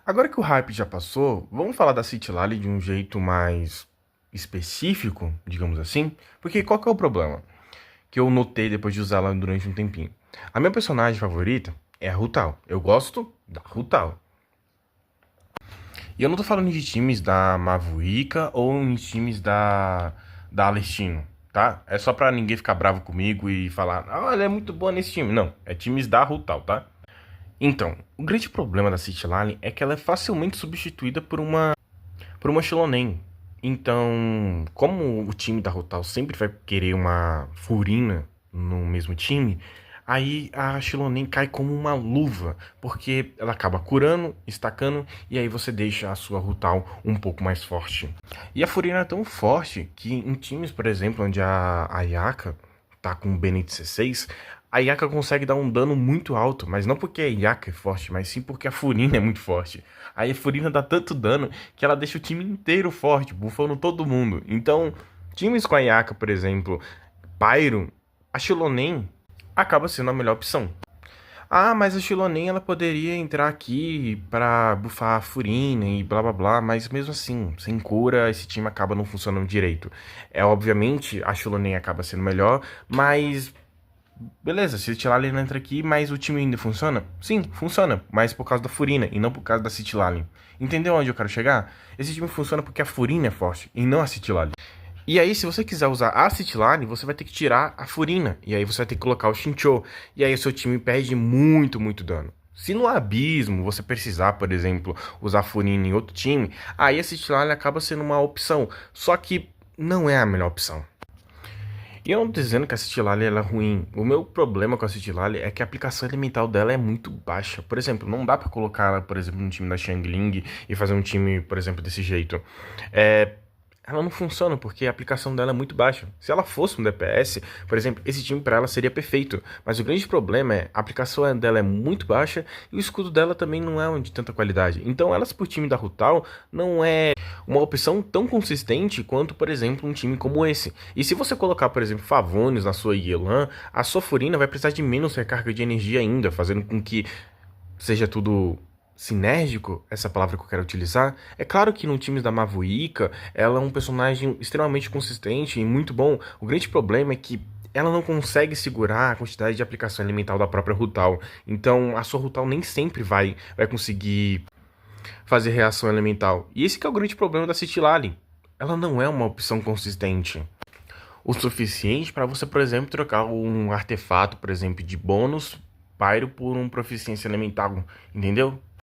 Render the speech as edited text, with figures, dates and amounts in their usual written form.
Agora que o hype já passou, vamos falar da City Lally de um jeito mais específico, digamos assim? Porque qual que é o problema? Que eu notei depois de usá-la durante um tempinho. A minha personagem favorita é a Rutal. Eu gosto da Rutal. E eu não tô falando de times da Mavuica ou em times da Alestino, tá? É só pra ninguém ficar bravo comigo e falar, ah, ela é muito boa nesse time. Não, é times da Rutal, tá? Então, o grande problema da City Line é que ela é facilmente substituída por uma Shilonen. Então, como o time da Rotal sempre vai querer uma Furina no mesmo time, aí a Shilonen cai como uma luva, porque ela acaba curando, estacando, e aí você deixa a sua Rutal um pouco mais forte. E a Furina é tão forte que em times, por exemplo, onde a Yaka tá com o Bennett C6, a Yaka consegue dar um dano muito alto, mas não porque a Yaka é forte, mas sim porque a Furina é muito forte. Aí a Furina dá tanto dano que ela deixa o time inteiro forte, bufando todo mundo. Então, times com a Yaka, por exemplo, Pyro, a Shilonen acaba sendo a melhor opção. Ah, mas a Shilonen ela poderia entrar aqui pra bufar a Furina e blá blá blá, mas mesmo assim, sem cura, esse time acaba não funcionando direito. É, obviamente, a Shilonen acaba sendo melhor, mas beleza, se Citlali não entra aqui, mas o time ainda funciona? Sim, funciona, mas por causa da Furina e não por causa da Citlali. Entendeu onde eu quero chegar? Esse time funciona porque a Furina é forte e não a Citlali. E aí, se você quiser usar a Citlali, você vai ter que tirar a Furina. E aí você vai ter que colocar o Shincho. E aí o seu time perde muito, muito dano. Se no abismo você precisar, por exemplo, usar a Furina em outro time, aí a Citlali acaba sendo uma opção. Só que não é a melhor opção. E eu não tô dizendo que a Citilali ela é ruim. O meu problema com a Citilali é que a aplicação elemental dela é muito baixa. Por exemplo, não dá pra colocar ela, por exemplo, no time da Xiangling e fazer um time, por exemplo, desse jeito. Ela não funciona porque a aplicação dela é muito baixa. Se ela fosse um DPS, por exemplo, esse time para ela seria perfeito. Mas o grande problema é a aplicação dela é muito baixa e o escudo dela também não é de tanta qualidade. Então, elas por time da Rutal não é uma opção tão consistente quanto, por exemplo, um time como esse. E se você colocar, por exemplo, Favonius na sua Yelan, a sua Furina vai precisar de menos recarga de energia ainda, fazendo com que seja tudo sinérgico, essa palavra que eu quero utilizar. É claro que no time da Mavuica, ela é um personagem extremamente consistente e muito bom. O grande problema é que ela não consegue segurar a quantidade de aplicação elemental da própria Rutal. Então, a sua Rutal nem sempre vai conseguir fazer reação elemental. E esse que é o grande problema da Citlali. Ela não é uma opção consistente o suficiente para você, por exemplo, trocar um artefato, por exemplo, de bônus Pyro por um proficiência elemental, entendeu?